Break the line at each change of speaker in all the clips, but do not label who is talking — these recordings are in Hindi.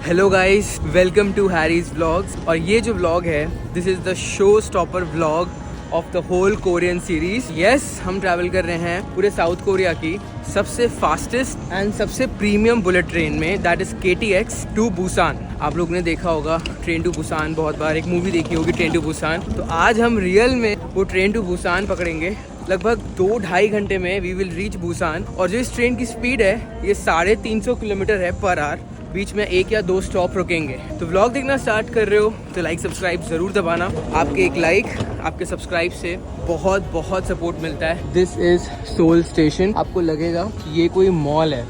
Hello guys, welcome to Harry's vlogs. और ये जो व्लॉग है, this is the show stopper vlog of the whole Korean series. Yes, हम ट्रैवल कर रहे हैं पूरे साउथ कोरिया की सबसे फास्टेस्ट एंड सबसे प्रीमियम बुलेट ट्रेन में, that is KTX to Busan. आप लोग ने देखा होगा ट्रेन टू बुसान बहुत बार, एक मूवी देखी होगी ट्रेन टू बुसान। तो आज हम रियल में वो ट्रेन टू बुसान पकड़ेंगे। लगभग 2-2.5 घंटे में वी विल रीच बुसान। और जो इस ट्रेन की स्पीड है ये 350 किलोमीटर है पर आवर। बीच में 1 या 2 स्टॉप रुकेंगे। तो व्लॉग देखना स्टार्ट कर रहे हो तो लाइक सब्सक्राइब ज़रूर दबाना। आपके एक लाइक, आपके सब्सक्राइब से बहुत बहुत सपोर्ट मिलता है। This is Seoul station. आपको लगेगा कि ये कोई मॉल है।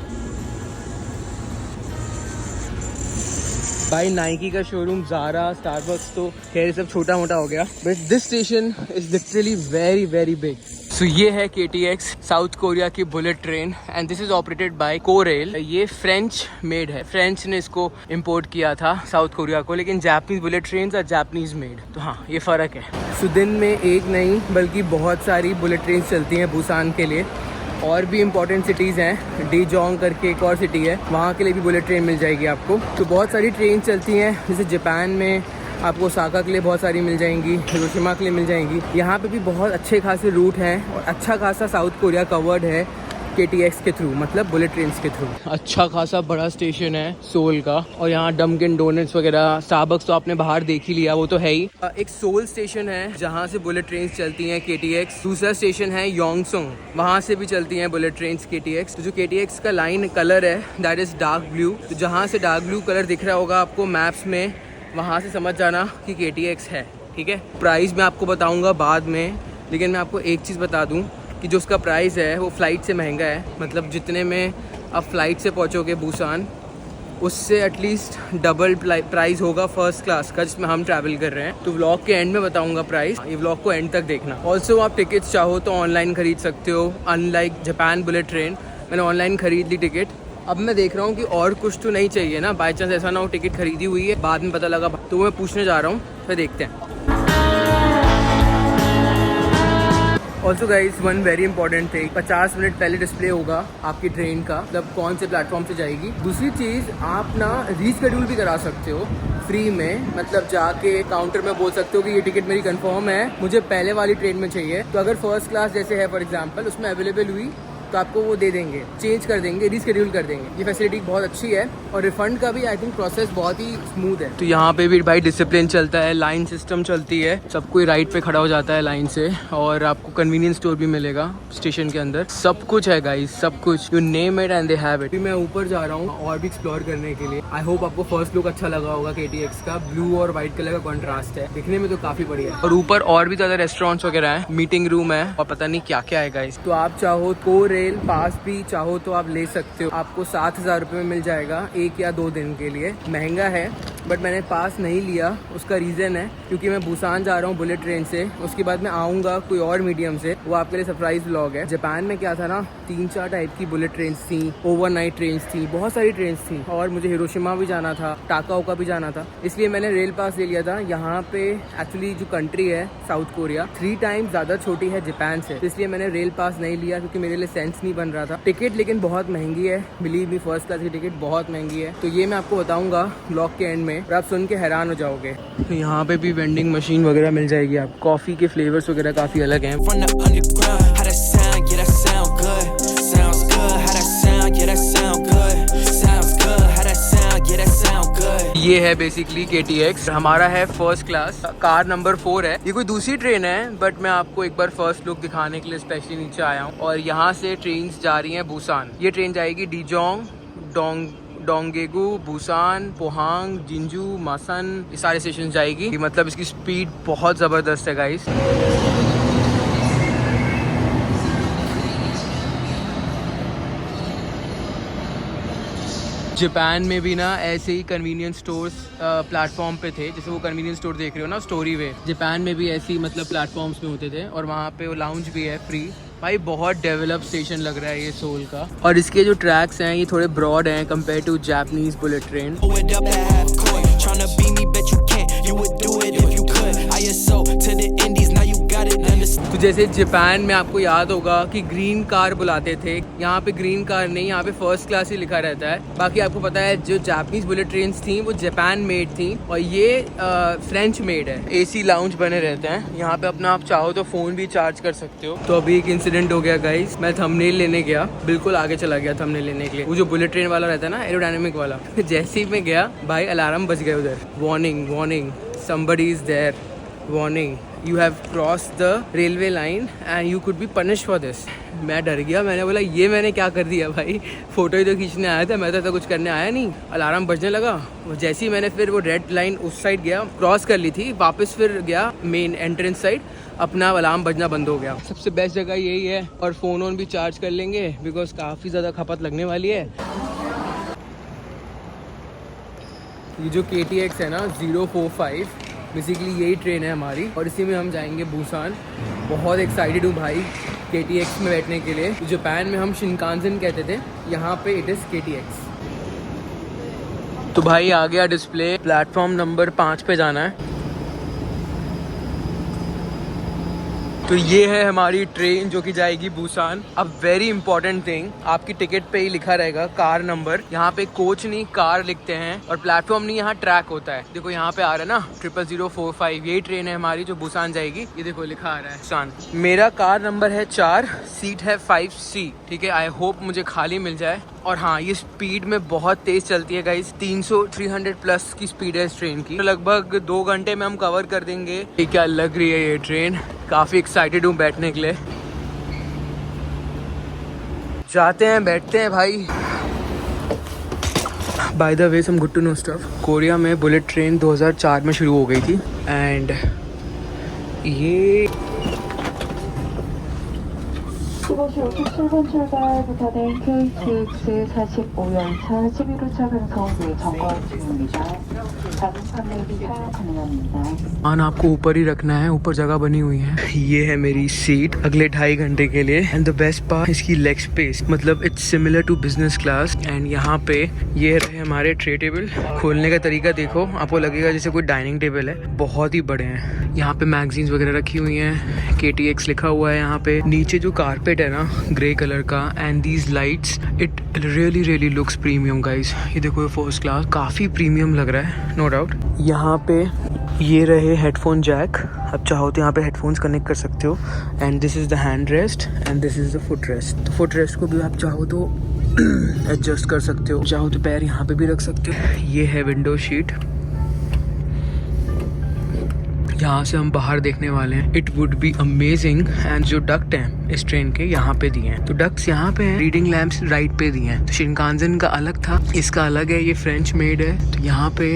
भाई नाइकी का शोरूम, ज़ारा, स्टारबक्स तो खैर सब छोटा मोटा हो गया, but this station is literally very very big. So ये है KTX साउथ कोरिया की bullet train and this is operated by Korail. ये फ्रेंच मेड है, फ्रेंच ने इसको इंपोर्ट किया था साउथ कोरिया को, लेकिन Japanese bullet train are Japanese made. तो हाँ, ये फ़र्क है। सो दिन में एक नहीं बल्कि बहुत सारी बुलेट ट्रेन चलती हैं बुसान के लिए। और भी इम्पॉर्टेंट सिटीज़ हैं, डीजोंग करके एक और सिटी है, वहाँ के लिए भी बुलेट ट्रेन मिल जाएगी आपको। तो बहुत सारी ट्रेन चलती हैं, जैसे जापान में आपको ओसाका के लिए बहुत सारी मिल जाएंगी, हिरोशिमा के लिए मिल जाएंगी। यहाँ पे भी बहुत अच्छे खासे रूट हैं और अच्छा खासा साउथ कोरिया कवर्ड है KTX के थ्रू, मतलब बुलेट ट्रेन के थ्रू। अच्छा खासा बड़ा स्टेशन है सोल का। और यहाँ डंकिन डोनट्स वगैरह, स्टारबक्स तो आपने बाहर देख ही लिया, वो तो है ही। एक सोल स्टेशन है जहाँ से बुलेट ट्रेन चलती हैं KTX। दूसरा स्टेशन है योंगसोंग, वहाँ से भी चलती हैं बुलेट ट्रेन KTX। तो जो KTX का लाइन कलर है दैट इज़ डार्क ब्लू। तो जहाँ से डार्क ब्लू कलर दिख रहा होगा आपको मैप्स में, वहाँ से समझ जाना कि KTX है, ठीक है। प्राइस मैं आपको बताऊँगा बाद में, लेकिन मैं आपको एक चीज़ बता दूँ कि जो उसका प्राइस है वो फ़्लाइट से महंगा है। मतलब जितने में आप फ़्लाइट से पहुँचोगे बुसान, उससे एटलीस्ट डबल प्राइस होगा फर्स्ट क्लास का जिसमें हम ट्रैवल कर रहे हैं। तो व्लॉग के एंड में बताऊंगा प्राइस, ये व्लॉग को एंड तक देखना। ऑल्सो आप टिकट्स चाहो तो ऑनलाइन ख़रीद सकते हो। अनलाइक जापान बुलेट ट्रेन, मैंने ऑनलाइन ख़रीद ली टिकट। अब मैं देख रहा हूँ कि और कुछ तो नहीं चाहिए ना, बाई चांस ऐसा ना हो टिकट खरीदी हुई है बाद में पता लगा, तो मैं पूछने जा रहा हूँ, फिर देखते हैं। Also guys, one very important thing, 50 minute पहले डिस्प्ले होगा आपकी ट्रेन का, मतलब कौन से प्लेटफॉर्म से जाएगी। दूसरी चीज़, आप ना रीशेड्यूल भी करा सकते हो फ्री में। मतलब जाके काउंटर में बोल सकते हो कि ये टिकट मेरी कंफर्म है, मुझे पहले वाली ट्रेन में चाहिए। तो अगर फर्स्ट क्लास जैसे है फॉर एग्जांपल, उसमें अवेलेबल हुई तो आपको वो दे देंगे, चेंज कर देंगे, रीशेड्यूल कर देंगे। ये फैसिलिटी बहुत अच्छी है और रिफंड का भी आई थिंक प्रोसेस बहुत ही स्मूथ है। तो यहाँ पे भी भाई डिसिप्लिन चलता है, लाइन सिस्टम चलती है, सब कोई राइट पे खड़ा हो जाता है लाइन से। और आपको कन्वीनियंस स्टोर भी मिलेगा स्टेशन के अंदर, सब कुछ है गाइस, सब कुछ, you name it and they have it. मैं ऊपर जा रहा हूँ और भी एक्सप्लोर करने के लिए। आई होप आपको फर्स्ट लुक अच्छा लगा होगा KTX का। ब्लू और व्हाइट कलर का कॉन्ट्रास्ट है, दिखने में तो काफी बढ़िया है। और ऊपर और भी ज्यादा रेस्टोरेंट्स वगैरह है, मीटिंग रूम है और पता नहीं क्या क्या है गाइस। तो आप चाहो कोरेल पास भी चाहो तो आप ले सकते हो। आपको 7,000 रुपये में मिल जाएगा 1 या 2 दिन के लिए। महंगा है बट मैंने पास नहीं लिया, उसका रीज़न है क्योंकि मैं बुसान जा रहा हूँ बुलेट ट्रेन से, उसके बाद मैं आऊँगा कोई और मीडियम से, वो आपके लिए सरप्राइज व्लॉग है। जापान में क्या था ना, 3-4 टाइप की बुलेट ट्रेन थी, ओवरनाइट ट्रेन थी, बहुत सारी ट्रेन थी। और मुझे हिरोशिमा भी जाना था, टाकाओका भी जाना था, इसलिए मैंने रेल पास ले लिया था। यहाँ पे एक्चुअली जो कंट्री है साउथ कोरिया 3 टाइम ज़्यादा छोटी है जापान से, इसलिए मैंने रेल पास नहीं लिया क्योंकि मेरे लिए सेंस नहीं बन रहा था। टिकट लेकिन बहुत महंगी है, बिलीव मी, फर्स्ट क्लास की टिकट बहुत महंगी है। तो ये मैं आपको बताऊंगा ब्लॉग के एंड में और आप सुन के हैरान हो जाओगे। तो यहाँ पे भी वेंडिंग मशीन वगैरह मिल जाएगी आप, कॉफ़ी के फ्लेवर्स वगैरह काफ़ी अलग हैं। ये है बेसिकली KTX, हमारा है फर्स्ट क्लास, कार नंबर 4 है। ये कोई दूसरी ट्रेन है बट मैं आपको एक बार फर्स्ट लुक दिखाने के लिए स्पेशली नीचे आया हूँ। और यहाँ से ट्रेन जा रही हैं बुसान। ये ट्रेन जाएगी डीजोंग, डोंगेगू, बुसान, पोहांग, जिंजू, मासन, ये सारे स्टेशन जाएगी। मतलब इसकी स्पीड बहुत ज़बरदस्त है गाइस। जापान में भी ना ऐसे ही कन्वीनियंस स्टोर्स प्लेटफॉर्म पे थे, जैसे वो कन्वीनियंस स्टोर देख रहे हो ना स्टोरी वे, जापान में भी ऐसे ही मतलब प्लेटफॉर्म्स में होते थे। और वहाँ पे वो लाउंज भी है फ्री। भाई बहुत डेवलप स्टेशन लग रहा है ये सोल का। और इसके जो ट्रैक्स हैं ये थोड़े ब्रॉड हैं compare to Japanese bullet train. तो जैसे जापान में आपको याद होगा कि ग्रीन कार बुलाते थे, यहाँ पे ग्रीन कार नहीं, यहाँ पे फर्स्ट क्लास ही लिखा रहता है। बाकी आपको पता है जो जापानीज बुलेट ट्रेन थी वो जापान मेड थी और ये फ्रेंच मेड है। एसी लाउंज बने रहते हैं यहाँ पे, अपना आप चाहो तो फोन भी चार्ज कर सकते हो। तो अभी एक इंसिडेंट हो गया गाइस, मैं थंबनेल लेने गया, बिल्कुल आगे चला गया थंबनेल लेने के लिए। वो जो बुलेट ट्रेन वाला रहता है ना, एरोडायनेमिक वाला, जैसे ही मैं गया भाई अलार्म बज गए उधर, warning warning somebody is there, warning you have crossed the railway line and you could be punished for this। मैं डर गया, मैंने बोला ये मैंने क्या कर दिया भाई, फोटो ही तो खींचने आया था, मैं तो ऐसा कुछ करने आया नहीं। अलार्म बजने लगा, जैसे ही मैंने फिर वो रेड लाइन उस साइड गया, क्रॉस कर ली थी, वापस फिर गया मेन एंट्रेंस साइड, अपना अलार्म बजना बंद हो गया। सबसे बेस्ट जगह यही है, और फ़ोन ऑन भी चार्ज कर लेंगे बिकॉज काफ़ी ज़्यादा खपत लगने वाली है। ये जो KTX है ना 045, बेसिकली यही ट्रेन है हमारी, और इसी में हम जाएंगे बुसान। बहुत एक्साइटेड हूँ भाई KTX में बैठने के लिए। जापान में हम शिनकानसेन कहते थे, यहाँ पे इट इज़ KTX। तो भाई आ गया डिस्प्ले, प्लेटफॉर्म नंबर 5 पे जाना है। तो ये है हमारी ट्रेन जो कि जाएगी बुसान। अब वेरी इंपॉर्टेंट थिंग, आपकी टिकट पे ही लिखा रहेगा कार नंबर, यहाँ पे कोच नहीं कार लिखते हैं, और प्लेटफॉर्म नहीं, यहाँ ट्रैक होता है। देखो यहाँ पे आ रहा है ना 00045, यही ट्रेन है हमारी जो बुसान जाएगी। ये देखो लिखा आ रहा है बुसान। मेरा कार नंबर है 4, सीट है 5C, ठीक है। आई होप मुझे खाली मिल जाए। और हाँ, ये स्पीड में बहुत तेज चलती है गाइस, 300-300 प्लस की स्पीड है इस ट्रेन की। तो लगभग 2 घंटे में हम कवर कर देंगे। ये क्या लग रही है ये ट्रेन, काफ़ी एक्साइटेड हूँ बैठने के लिए। जाते हैं, बैठते हैं भाई। By the way some good to know stuff, Korea में बुलेट ट्रेन 2004 में शुरू हो गई थी, एंड ये
15시 57분 출발부터는 KTX 45열차 11호차 변성기 점검 중입니다. 자동 판매기 사용 가능합니다.
आन आपको ऊपर ही रखना है, ऊपर जगह बनी हुई है। ये है मेरी सीट अगले 2.5 घंटे के लिए। एंड द बेस्ट पार्ट, इसकी लेग स्पेस, मतलब it's similar to business class. And यहाँ पे ये रहे हमारे ट्रे टेबल, खोलने का तरीका देखो, आपको लगेगा जैसे कोई डाइनिंग टेबल है, बहुत ही बड़े हैं। यहाँ पे मैगजीन्स वगैरह रखी हुई हैं, KTX लिखा हुआ है यहाँ पे। नीचे जो कारपेट है ना ग्रे कलर का, and these lights, it really looks premium guys. ये देखो फर्स्ट क्लास, काफ़ी प्रीमियम लग रहा है, नो डाउट। यहाँ पे ये रहे हेडफोन जैक, आप चाहो तो यहाँ पे हेडफोन्स कनेक्ट कर सकते हो। And this is the hand rest and this is the foot rest. तो फुट रेस्ट को भी आप चाहो तो एडजस्ट कर सकते हो, चाहो तो पैर यहाँ पे भी रख सकते हो। ये है विंडो शीट, यहाँ से हम बाहर देखने वाले हैं। It would be amazing. And जो डक्ट हैं इस ट्रेन के यहाँ पे दिए हैं, तो डक्ट्स यहाँ पे हैं, रीडिंग लैंप्स राइट पे दिए हैं। तो शिनकानसेन का अलग था, इसका अलग है, ये फ्रेंच मेड है। तो यहाँ पे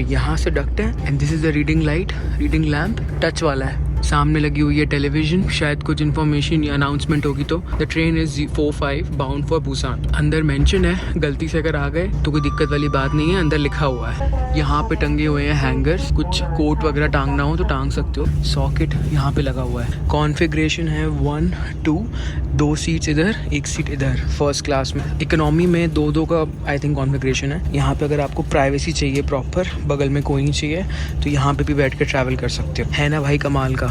यहाँ से डक्ट है, and this is the reading light, reading lamp touch वाला है। सामने लगी हुई है टेलीविजन, शायद कुछ इन्फॉर्मेशन या अनाउंसमेंट होगी। तो the train is 45 bound for Busan. अंदर मेंशन है, गलती से अगर आ गए तो कोई दिक्कत वाली बात नहीं है, अंदर लिखा हुआ है। यहाँ पे टंगे हुए हैं हैंगर्स, कुछ कोट वगैरह टांगना हो तो टांग सकते हो। सॉकेट यहाँ पे लगा हुआ है। कॉन्फ़िगरेशन है 1, 2, 2 सीट्स इधर, 1 सीट इधर फर्स्ट क्लास में। इकोनॉमी में 2-2 का आई थिंक कॉन्फ़िगरेशन है। यहाँ पे अगर आपको प्राइवेसी चाहिए प्रॉपर, बगल में कोई नहीं चाहिए, तो यहाँ पे भी बैठ कर ट्रैवल कर सकते हो। है ना भाई कमाल का।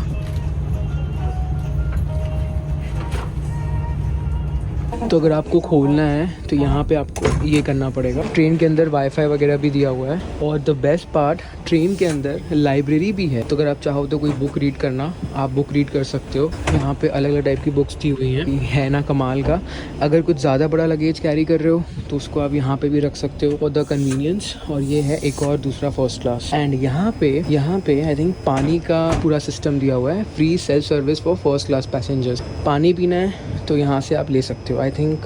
तो अगर आपको खोलना है तो यहाँ पे आपको ये करना पड़ेगा। ट्रेन के अंदर वाईफाई वगैरह भी दिया हुआ है, और द बेस्ट पार्ट, ट्रेन के अंदर लाइब्रेरी भी है। तो अगर आप चाहो तो कोई बुक रीड करना, आप बुक रीड कर सकते हो। यहाँ पे अलग अलग टाइप की बुक्स दी हुई हैं, है ना कमाल का। अगर कुछ ज़्यादा बड़ा लगेज कैरी कर रहे हो तो उसको आप यहाँ पे भी रख सकते हो फॉर द कन्वीनियंस। और ये है एक और दूसरा फर्स्ट क्लास। एंड यहाँ पे आई थिंक पानी का पूरा सिस्टम दिया हुआ है, free self service for first class passengers. पानी पीना है तो यहाँ से आप ले सकते हो। आई थिंक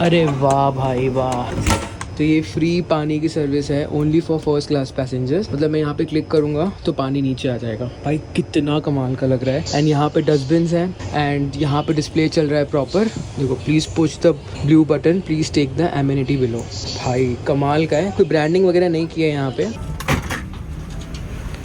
अरे वाह भाई वाह। तो ये फ्री पानी की सर्विस है, only for first class passengers. मतलब मैं यहाँ पे क्लिक करूँगा तो पानी नीचे आ जाएगा। भाई कितना कमाल का लग रहा है। एंड यहाँ पे डस्टबिन्स हैं, एंड यहाँ पे डिस्प्ले चल रहा है प्रॉपर। देखो, please push the blue button, please take the amenity below. भाई कमाल का है, कोई ब्रांडिंग वगैरह नहीं किया है यहाँ पे।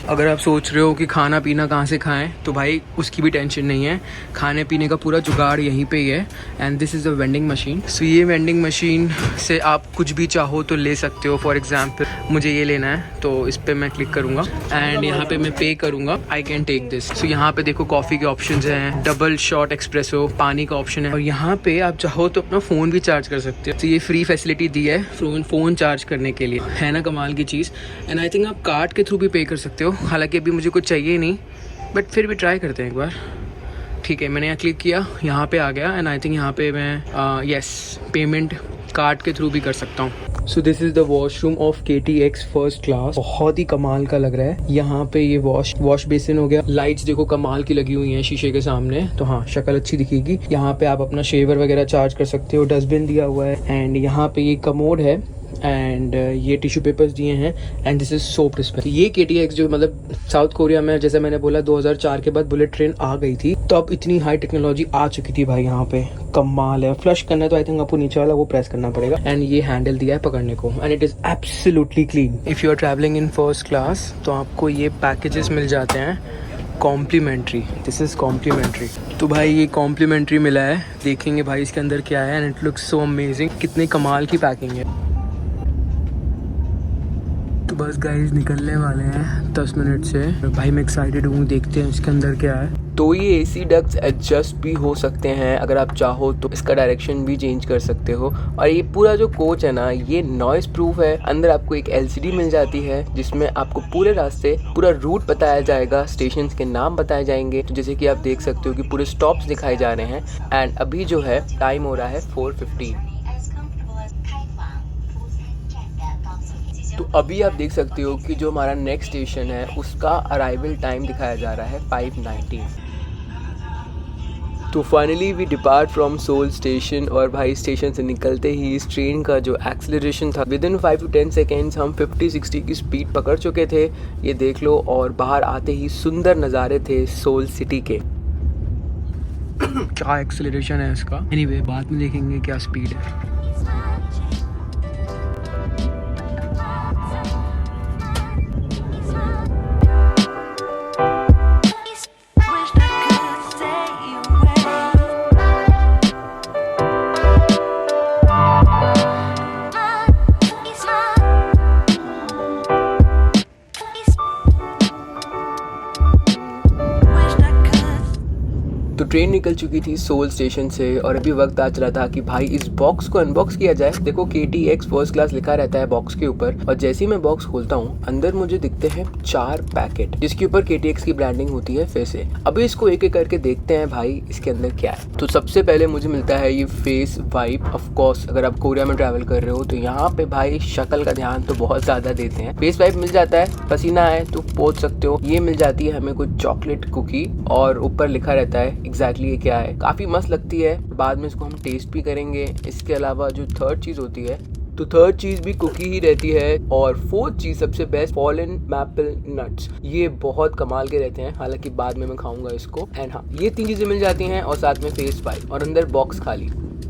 अगर आप सोच रहे हो कि खाना पीना कहाँ से खाएं, तो भाई उसकी भी टेंशन नहीं है, खाने पीने का पूरा जुगाड़ यहीं पे ही है। And this is a vending machine. So ये वेंडिंग मशीन से आप कुछ भी चाहो तो ले सकते हो। फॉर एग्जांपल मुझे ये लेना है तो इस पर मैं क्लिक करूँगा एंड यहाँ पे मैं पे करूँगा, आई कैन टेक दिस। सो यहाँ पे देखो कॉफ़ी के ऑप्शन हैं, डबल शॉट एक्सप्रेसो, पानी का ऑप्शन है, और यहाँ पे आप चाहो तो अपना फ़ोन भी चार्ज कर सकते हो। तो ये फ्री फैसिलिटी दी है फ़ोन चार्ज करने के लिए, है ना कमाल की चीज़। एंड आई थिंक आप कार्ड के थ्रू भी पे कर सकते हो, हालांकि अभी मुझे कुछ चाहिए नहीं, बट फिर भी ट्राई करते हैं एक बार। ठीक है, मैंने यहाँ क्लिक किया, यहाँ पे आ गया एंड आई थिंक यहाँ पे मैं यस पेमेंट कार्ड के थ्रू भी कर सकता हूँ। So this is the washroom of KTX first class. बहुत ही कमाल का लग रहा है। यहाँ पे ये वॉश बेसिन हो गया, लाइट्स देखो कमाल की लगी हुई हैं शीशे के सामने, तो हाँ शक्ल अच्छी दिखेगी। यहाँ पे आप अपना शेवर वगैरह चार्ज कर सकते हो, डस्टबिन दिया हुआ है एंड यहाँ पे ये कमोड है एंड ये टिश्यू पेपर्स दिए हैं and this is soap dispenser. ये KTX जो मतलब साउथ कोरिया में, जैसे मैंने बोला 2004 के बाद बुलेट ट्रेन आ गई थी, तो अब इतनी हाई टेक्नोलॉजी आ चुकी थी भाई यहाँ पे, कमाल है। फ्लश करना है तो आई थिंक आपको नीचे वाला वो प्रेस करना पड़ेगा एंड ये हैंडल दिया है पकड़ने को and it is absolutely clean. If you are travelling in first class तो आपको ये पैकेजेस मिल जाते हैं कॉम्प्लीमेंट्री, दिस इज़ कॉम्प्लीमेंट्री। तो भाई ये कॉम्प्लीमेंट्री मिला है, देखेंगे भाई इसके अंदर क्या है and it looks so amazing. कितने कमाल की पैकिंग है। तो बस गाइस निकलने वाले हैं 10 मिनट से। भाई मैं एक्साइटेड हूँ, देखते हैं इसके अंदर क्या है। तो ये AC डक्ट्स एडजस्ट भी हो सकते हैं, अगर आप चाहो तो इसका डायरेक्शन भी चेंज कर सकते हो। और ये पूरा जो कोच है ना, ये नॉइस प्रूफ है। अंदर आपको एक LCD मिल जाती है जिसमें आपको पूरे रास्ते पूरा रूट बताया जाएगा, स्टेशन के नाम बताए जाएंगे। तो जैसे कि आप देख सकते हो कि पूरे स्टॉप्स दिखाए जा रहे हैं एंड अभी जो है टाइम हो रहा है 4:15। तो अभी आप देख सकते हो कि जो हमारा नेक्स्ट स्टेशन है उसका अराइवल टाइम दिखाया जा रहा है 5:19। तो finally we depart from Seoul station और भाई स्टेशन से निकलते ही इस ट्रेन का जो एक्सेलरेशन था, विद इन 5 to 10 सेकेंड्स हम 50-60 की स्पीड पकड़ चुके थे, ये देख लो। और बाहर आते ही सुंदर नज़ारे थे सोल सिटी के। क्या एक्सेलरेशन है इसका। एनीवे बाद में देखेंगे क्या स्पीड है। तो ट्रेन निकल चुकी थी सोल स्टेशन से और अभी वक्त आ चला था कि भाई इस बॉक्स को अनबॉक्स किया जाए। देखो KTX फर्स्ट क्लास लिखा रहता है बॉक्स के ऊपर, और जैसे ही मैं बॉक्स खोलता हूँ अंदर मुझे दिखते हैं 4 पैकेट जिसके ऊपर KTX की ब्रांडिंग होती है फेस से। अभी इसको एक एक करके देखते हैं भाई इसके अंदर क्या है। तो सबसे पहले मुझे मिलता है ये फेस वाइप। ऑफ कोर्स अगर आप कोरिया में ट्रैवल कर रहे हो तो यहाँ पे भाई शक्ल का ध्यान तो बहुत ज्यादा देते हैं। फेस वाइप मिल जाता है, पसीना आए तो पोंछ सकते हो। ये मिल जाती है हमें कुछ चॉकलेट कुकी और ऊपर लिखा रहता है एग्जैक्टली ये क्या है, काफी मस्त लगती है। बाद में इसको हम टेस्ट भी करेंगे। इसके अलावा जो थर्ड चीज होती है, तो थर्ड चीज भी कुकी ही रहती है। और फोर्थ चीज सबसे बेस्ट फॉलन मैपल नट्स, ये बहुत कमाल के रहते हैं, हालांकि बाद में मैं खाऊंगा इसको। एंड हाँ, ये 3 चीजें मिल जाती हैं और साथ में फेस वाइप और अंदर बॉक्स खाली।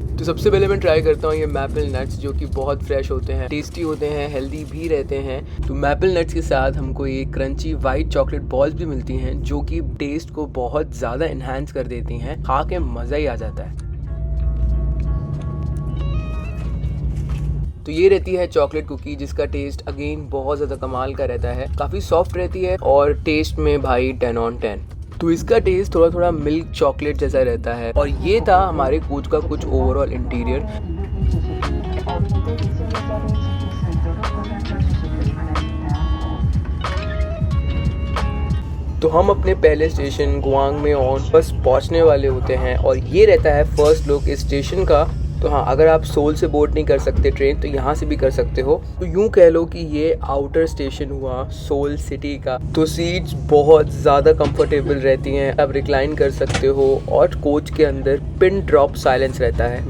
तो सबसे पहले मैं ट्राई करता हूँ ये मैपल नट्स, जो कि बहुत फ्रेश होते हैं, टेस्टी होते हैं, हेल्दी भी रहते हैं। तो मैपल नट्स के साथ हमको ये क्रंची वाइट चॉकलेट बॉल्स भी मिलती हैं जो कि टेस्ट को बहुत ज़्यादा इन्हांस कर देती हैं। खा के मज़ा ही आ जाता है। तो ये रहती है चॉकलेट कुकी जिसका टेस्ट अगेन बहुत ज़्यादा कमाल का रहता है, काफ़ी सॉफ्ट रहती है और टेस्ट में भाई 10 on 10। तो इसका टेस्ट थोड़ा थोड़ा मिल्क चॉकलेट जैसा रहता है। और ये था हमारे कोच का कुछ ओवरऑल इंटीरियर। तो हम अपने पहले स्टेशन गुआंग में ऑन बस पहुंचने वाले होते हैं और ये रहता है फर्स्ट लुक इस स्टेशन का। तो हाँ, अगर आप सोल से बोर्ड नहीं कर सकते ट्रेन तो यहाँ से भी कर सकते हो। तो यूँ कह लो कि ये आउटर स्टेशन हुआ सोल सिटी का। तो सीट्स बहुत ज़्यादा कंफर्टेबल रहती हैं, आप रिक्लाइन कर सकते हो और कोच के अंदर पिन ड्रॉप साइलेंस रहता है।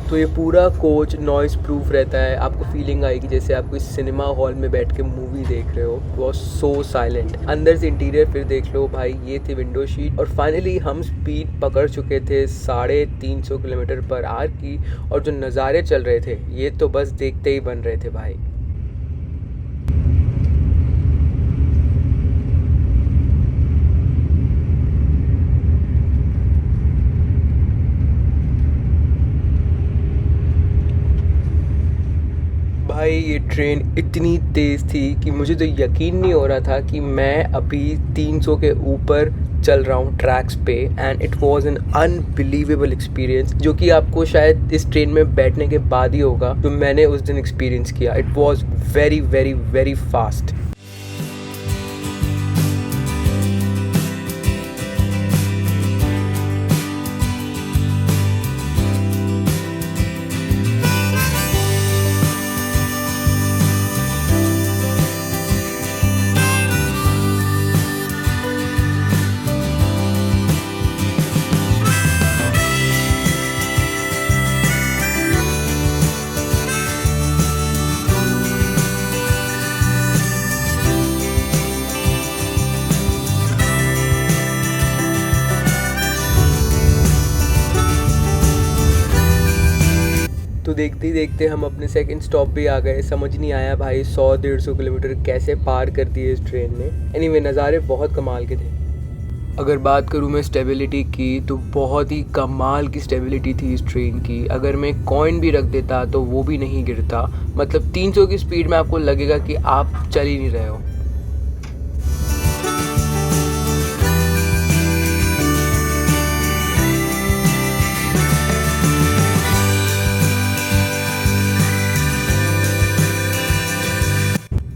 तो ये पूरा कोच नॉइस प्रूफ रहता है, आपको फीलिंग आएगी जैसे आप कोई सिनेमा हॉल में बैठ के मूवी देख रहे हो। It was so silent. अंदर से इंटीरियर फिर देख लो भाई, ये थी विंडो शीट। और फाइनली हम स्पीड पकड़ चुके थे 350 किलोमीटर पर आवर की, और जो नज़ारे चल रहे थे ये तो बस देखते ही बन रहे थे भाई। भाई ये ट्रेन इतनी तेज़ थी कि मुझे तो यकीन नहीं हो रहा था कि मैं अभी 300 के ऊपर चल रहा हूँ ट्रैक्स पे। And it was an unbelievable experience, जो कि आपको शायद इस ट्रेन में बैठने के बाद ही होगा जो मैंने उस दिन एक्सपीरियंस किया। It was very very very fast. तो देखते ही देखते हम अपने सेकंड स्टॉप भी आ गए। समझ नहीं आया भाई 100-150 किलोमीटर कैसे पार कर दिए इस ट्रेन ने। एनीवे नज़ारे बहुत कमाल के थे। अगर बात करूँ मैं स्टेबिलिटी की, तो बहुत ही कमाल की स्टेबिलिटी थी इस ट्रेन की। अगर मैं कॉइन भी रख देता तो वो भी नहीं गिरता। मतलब 300 की स्पीड में आपको लगेगा कि आप चल ही नहीं रहे हो।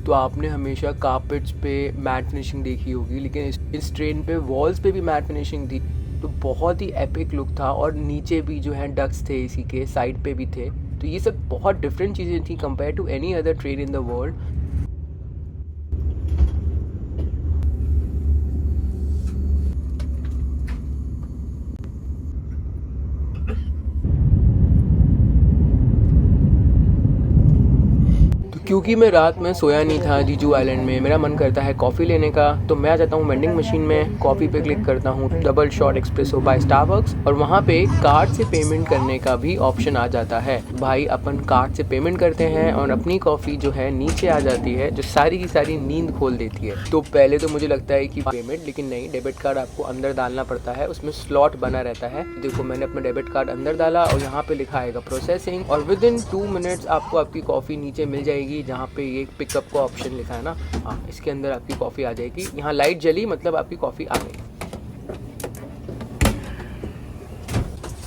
तो आपने हमेशा कारपेट्स पे मैट फिनिशिंग देखी होगी, लेकिन इस ट्रेन पे वॉल्स पे भी मैट फिनिशिंग थी। तो बहुत ही एपिक लुक था। और नीचे भी जो है डक्स थे, इसी के साइड पे भी थे। तो ये सब बहुत डिफरेंट चीज़ें थी compare to any other train in the world. क्योंकि मैं रात में सोया नहीं था जीजू आइलैंड में, मेरा मन करता है कॉफ़ी लेने का। तो मैं आ जाता हूँ वेंडिंग मशीन में, कॉफ़ी पे क्लिक करता हूँ double shot espresso by Starbucks, और वहाँ पे कार्ड से पेमेंट करने का भी ऑप्शन आ जाता है। भाई अपन कार्ड से पेमेंट करते हैं और अपनी कॉफ़ी जो है नीचे आ जाती है, जो सारी की सारी नींद खोल देती है। तो पहले तो मुझे लगता है कि पेमेंट, लेकिन नहीं, डेबिट कार्ड आपको अंदर डालना पड़ता है, उसमें स्लॉट बना रहता है। देखो मैंने अपना डेबिट कार्ड अंदर डाला और यहाँ पे लिखा आएगा प्रोसेसिंग, और विद इन 2 मिनट्स आपको आपकी कॉफ़ी नीचे मिल जाएगी। जहाँ पे ये पिकअप का ऑप्शन लिखा है ना, हाँ, इसके अंदर आपकी कॉफ़ी आ जाएगी। यहाँ लाइट जली मतलब आपकी कॉफ़ी आ गई।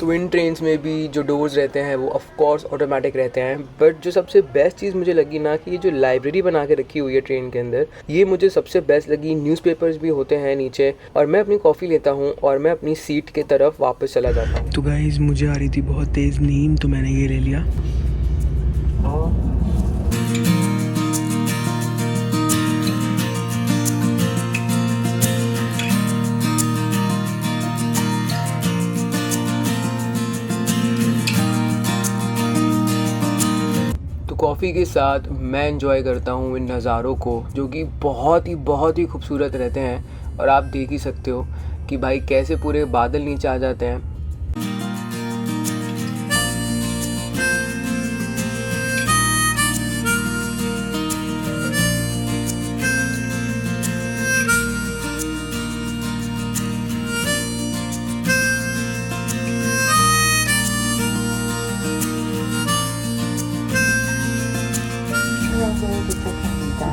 तो इन ट्रेन्स में भी जो डोर्स रहते हैं वो ऑफ कोर्स ऑटोमेटिक रहते हैं। बट जो सबसे बेस्ट चीज़ मुझे लगी ना, कि ये जो लाइब्रेरी बना के रखी हुई है ट्रेन के अंदर, ये मुझे सबसे बेस्ट लगी। न्यूज़पेपर्स भी होते हैं नीचे, और मैं अपनी कॉफ़ी लेता हूँ और मैं अपनी सीट के तरफ वापस चला जाता हूँ। तो गाइस मुझे आ रही थी बहुत तेज़ नींद, तो मैंने ये ले लिया। कॉफ़ी के साथ मैं एंजॉय करता हूँ इन नज़ारों को, जो कि बहुत ही खूबसूरत रहते हैं। और आप देख ही सकते हो कि भाई कैसे पूरे बादल नीचे आ जाते हैं।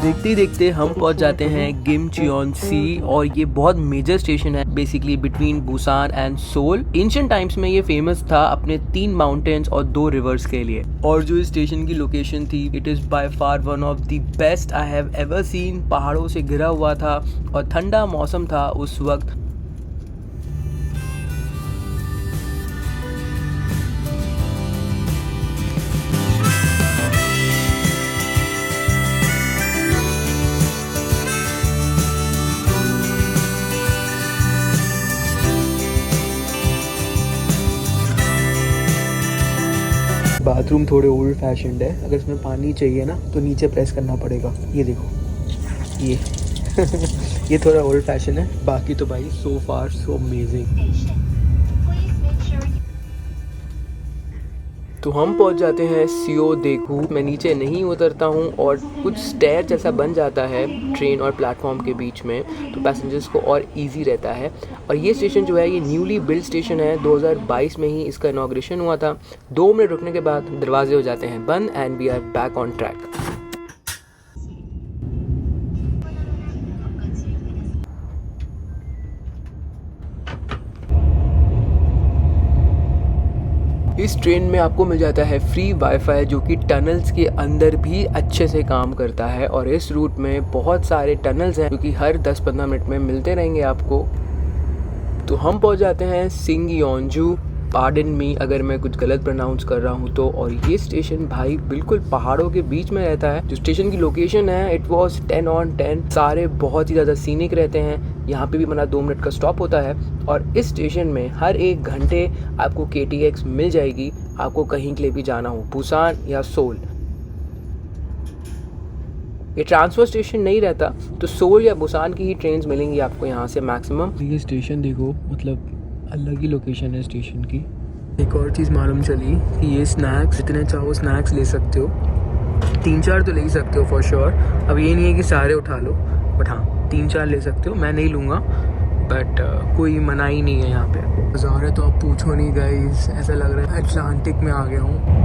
देखते ही देखते हम पहुंच जाते हैं गिमचियोन सी, और ये बहुत मेजर स्टेशन है basically between Busan and Seoul. Ancient times में ये फेमस था अपने 3 माउंटेन्स और 2 रिवर्स के लिए। और जो इस स्टेशन की लोकेशन थी, it is by far one of the best I have ever seen. पहाड़ों से घिरा हुआ था और ठंडा मौसम था उस वक्त। बाथरूम थोड़े ओल्ड फैशन्ड है, अगर इसमें पानी चाहिए ना तो नीचे प्रेस करना पड़ेगा। ये देखो ये ये थोड़ा ओल्ड फैशन है, बाकी तो भाई सो फार सो अमेजिंग। तो हम पहुंच जाते हैं सियो देखू। मैं नीचे नहीं उतरता हूं और कुछ स्टेयर जैसा बन जाता है ट्रेन और प्लेटफॉर्म के बीच में, तो पैसेंजर्स को और इजी रहता है। और ये स्टेशन जो है ये न्यूली बिल्ड स्टेशन है, 2022 में ही इसका इनॉग्रेशन हुआ था। 2 मिनट रुकने के बाद दरवाजे हो जाते हैं बंद and we are back on track. इस ट्रेन में आपको मिल जाता है फ्री वाईफाई, जो कि टनल्स के अंदर भी अच्छे से काम करता है। और इस रूट में बहुत सारे टनल्स हैं जो कि हर 10-15 मिनट में मिलते रहेंगे आपको। तो हम पहुंच जाते हैं सिंगयोंजू। पार्डन मी अगर मैं कुछ गलत प्रोनाउंस कर रहा हूँ तो। और ये स्टेशन भाई बिल्कुल पहाड़ों के बीच में रहता है। जो स्टेशन की लोकेशन है इट वाज 10 on 10। सारे बहुत ही ज़्यादा सीनिक रहते हैं। यहाँ पे भी हमारा 2 मिनट का स्टॉप होता है। और इस स्टेशन में हर 1 घंटे आपको KTX मिल जाएगी, आपको कहीं के लिए भी जाना हो, बुसान या सोल। ये ट्रांसफर स्टेशन नहीं रहता, तो सोल या बुसान की ही ट्रेन्स मिलेंगी आपको यहाँ से मैक्सिमम। ये स्टेशन देखो, मतलब अलग ही लोकेशन है स्टेशन की। एक और चीज़ मालूम चली कि ये स्नैक्स, जितने चाहो स्नैक्स ले सकते हो, 3-4 तो ले ही सकते हो फॉर श्योर। अब ये नहीं है कि सारे उठा लो, बट हाँ 3-4 ले सकते हो। मैं नहीं लूँगा, बट कोई मनाही नहीं है यहाँ पे। बाजार है तो आप पूछो नहीं गाइस, ऐसा लग रहा है अटलांटिक में आ गया हूँ।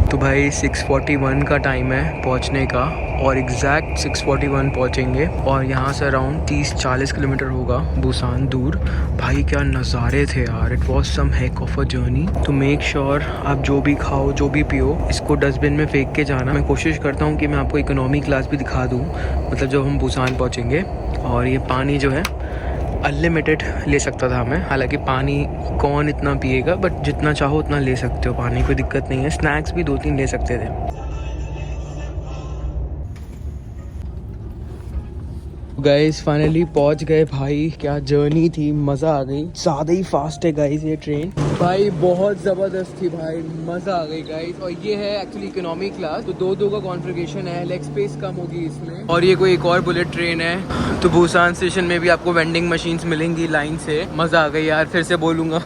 तो भाई 6:41 का टाइम है पहुंचने का और एग्जैक्ट 6:41 पहुंचेंगे। और यहाँ से अराउंड 30-40 किलोमीटर होगा बुसान दूर। भाई क्या नज़ारे थे यार, it was some heck of a journey. तो मेक श्योर आप जो भी खाओ जो भी पियो इसको डस्टबिन में फेंक के जाना। मैं कोशिश करता हूँ कि मैं आपको इकोनॉमी क्लास भी दिखा दूँ, मतलब जब हम बुसान पहुँचेंगे। और ये पानी जो है अनलिमिटेड ले सकता था मैं, हालांकि पानी कौन इतना पिएगा, बट जितना चाहो उतना ले सकते हो पानी, कोई दिक्कत नहीं है। स्नैक्स भी 2-3 ले सकते थे। गाइस फाइनली पहुंच गए भाई, क्या जर्नी थी, मज़ा आ गई। ज़्यादा ही फास्ट है गाइस ये ट्रेन, भाई बहुत ज़बरदस्त थी भाई, मज़ा आ गई गाइस। और ये है एक्चुअली इकोनॉमी क्लास, तो 2-2 का कॉन्फ़िगरेशन है, लेग स्पेस कम होगी इसमें। और ये कोई एक और बुलेट ट्रेन है। तो बुसान स्टेशन में भी आपको वेंडिंग मशीन्स मिलेंगी लाइन से। मज़ा आ गई यार, फिर से बोलूँगा।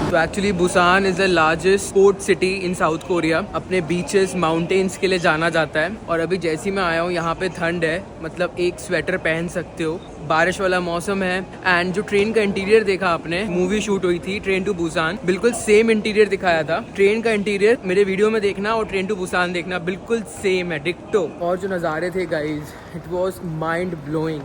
तो actually Busan is the largest port city in south Korea. अपने बीचेस माउंटेन्स के लिए जाना जाता है। और अभी जैसे ही मैं आया हूँ यहाँ पे ठंड है, मतलब एक स्वेटर पहन सकते हो, बारिश वाला मौसम है। एंड जो ट्रेन का इंटीरियर देखा आपने, मूवी शूट हुई थी ट्रेन टू बुसान, बिल्कुल सेम इंटीरियर दिखाया था। ट्रेन का इंटीरियर मेरे वीडियो में देखना और ट्रेन टू बुसान देखना, बिल्कुल सेम है, डिक्टो। और जो नज़ारे थे guys, it was mind blowing.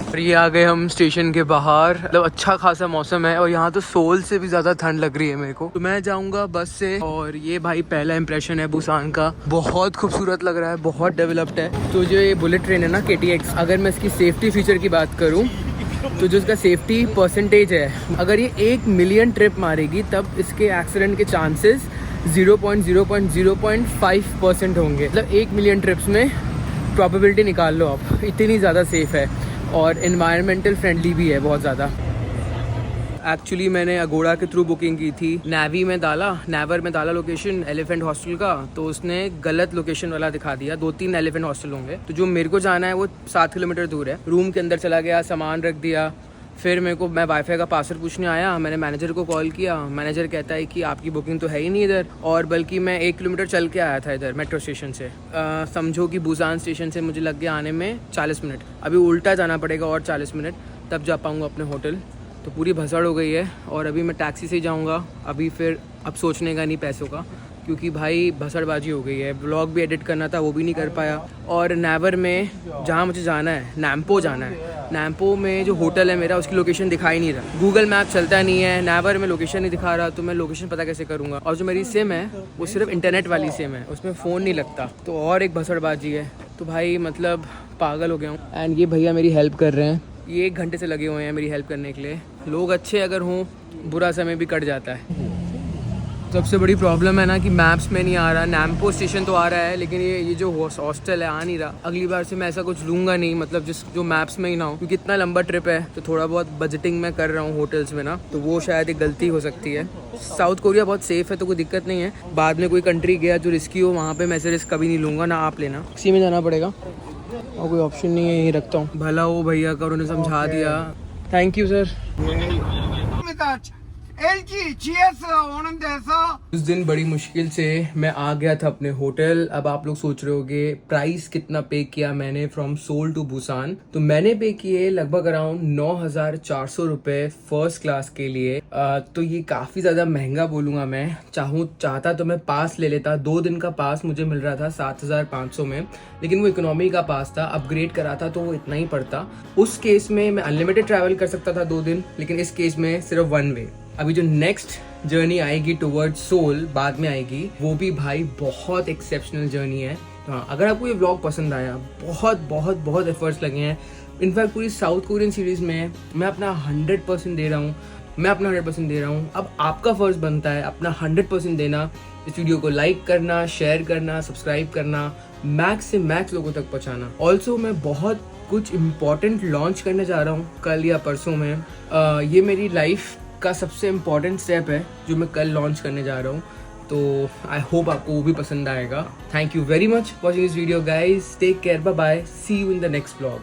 और ये आ गए हम स्टेशन के बाहर, मतलब अच्छा खासा मौसम है और यहाँ तो सोल से भी ज़्यादा ठंड लग रही है मेरे को। तो मैं जाऊँगा बस से। और ये भाई पहला इंप्रेशन है बुसान का, बहुत खूबसूरत लग रहा है, बहुत डेवलप्ड है। तो जो ये बुलेट ट्रेन है ना KTX, अगर मैं इसकी सेफ्टी फीचर की बात करूँ तो जो इसका सेफ्टी परसेंटेज है, अगर ये 1 मिलियन ट्रिप मारेगी तब इसके एक्सीडेंट के चांसेस 0.0.0.5% होंगे। मतलब 1 मिलियन ट्रिप्स में प्रोबेबिलिटी निकाल लो आप, इतनी ज़्यादा सेफ़ है। और एनवायरमेंटल फ्रेंडली भी है बहुत ज़्यादा। एक्चुअली मैंने अगोड़ा के थ्रू बुकिंग की थी। नेवर में डाला लोकेशन एलिफेंट हॉस्टल का, तो उसने गलत लोकेशन वाला दिखा दिया। 2-3 एलिफेंट हॉस्टल होंगे, तो जो मेरे को जाना है वो 7 किलोमीटर दूर है। रूम के अंदर चला गया, सामान रख दिया। फिर मैं वाईफाई का पासवर्ड पूछने आया, मैंने मैनेजर को कॉल किया। मैनेजर कहता है कि आपकी बुकिंग तो है ही नहीं इधर, और बल्कि मैं 1 किलोमीटर चल के आया था इधर मेट्रो स्टेशन से। समझो कि बुसान स्टेशन से मुझे लग गया आने में 40 मिनट। अभी उल्टा जाना पड़ेगा और 40 मिनट, तब जा पाऊँगा अपने होटल। तो पूरी भसड़ हो गई है। और अभी मैं टैक्सी से ही जाऊँगा। अभी फिर अब सोचने का नहीं पैसों का, क्योंकि भाई भसड़बाजी हो गई है। व्लॉग भी एडिट करना था, वो भी नहीं कर पाया। और नेवर में जहाँ मुझे जाना है, नैम्पो जाना है, नैम्पो में जो होटल है मेरा, उसकी लोकेशन दिखाई नहीं रहा। गूगल मैप चलता नहीं है, नेवर में लोकेशन नहीं दिखा रहा, तो मैं लोकेशन पता कैसे करूँगा। और जो मेरी सिम है वो सिर्फ इंटरनेट वाली सिम है, उसमें फ़ोन नहीं लगता। तो और एक भसड़बाजी है। तो भाई मतलब पागल हो गया हूँ। एंड ये भैया मेरी हेल्प कर रहे हैं, ये 1 घंटे से लगे हुए हैं मेरी हेल्प करने के लिए। लोग अच्छे अगर हों, बुरा समय भी कट जाता है। सबसे बड़ी प्रॉब्लम है ना कि मैप्स में नहीं आ रहा। नैम्पो स्टेशन तो आ रहा है लेकिन ये जो हॉस्टल है आ नहीं रहा। अगली बार से मैं ऐसा कुछ लूँगा नहीं, मतलब जो मैप्स में ही ना हो, क्योंकि इतना लंबा ट्रिप है तो थोड़ा बहुत बजटिंग में कर रहा हूँ होटल्स में ना, तो वो शायद एक गलती हो सकती है। साउथ कोरिया बहुत सेफ है तो कोई दिक्कत नहीं है। बाद में कोई कंट्री गया जो रिस्की हो वहाँ पे मैं ऐसे रिस्क कभी नहीं लूँगा ना, आप लेना। इसी में जाना पड़ेगा और कोई ऑप्शन नहीं है, यही रखता हूँ। भला वो भैया का उन्होंने समझा दिया। Thank you sir. उस दिन बड़ी मुश्किल से मैं आ गया था अपने होटल। अब आप लोग सोच रहे होगे प्राइस कितना पे किया मैंने फ्रॉम सोल टू बुसान। तो मैंने पे किए लगभग अराउंड 9,400 रुपए फर्स्ट क्लास के लिए। तो ये काफी ज्यादा महंगा बोलूंगा मैं। चाहता तो मैं पास ले लेता। 2 दिन का पास मुझे मिल रहा था 7,500 में, लेकिन वो इकोनॉमी का पास था। अपग्रेड करा था तो वो इतना ही पड़ता। उस केस में मैं अनलिमिटेड ट्रैवल कर सकता था 2 दिन, लेकिन इस केस में सिर्फ 1 वे। अभी जो नेक्स्ट जर्नी आएगी टुवर्ड्स सोल बाद में आएगी, वो भी भाई बहुत एक्सेप्शनल जर्नी है। हाँ, अगर आपको ये व्लॉग पसंद आया, बहुत बहुत बहुत एफर्ट्स लगे हैं। इनफैक्ट पूरी साउथ कोरियन सीरीज में मैं अपना 100% दे रहा हूँ। अब आपका फर्ज बनता है अपना 100% देना। इस वीडियो को लाइक करना, शेयर करना, सब्सक्राइब करना, मैक्स से मैक्स लोगों तक पहुँचाना। ऑल्सो मैं बहुत कुछ इम्पॉर्टेंट लॉन्च करने जा रहा हूँ कल या परसों में। ये मेरी लाइफ का सबसे इम्पॉर्टेंट स्टेप है जो मैं कल लॉन्च करने जा रहा हूँ। तो आई होप आपको वो भी पसंद आएगा। Thank you very much watching this video guys. Take care, bye bye, see you in the next vlog.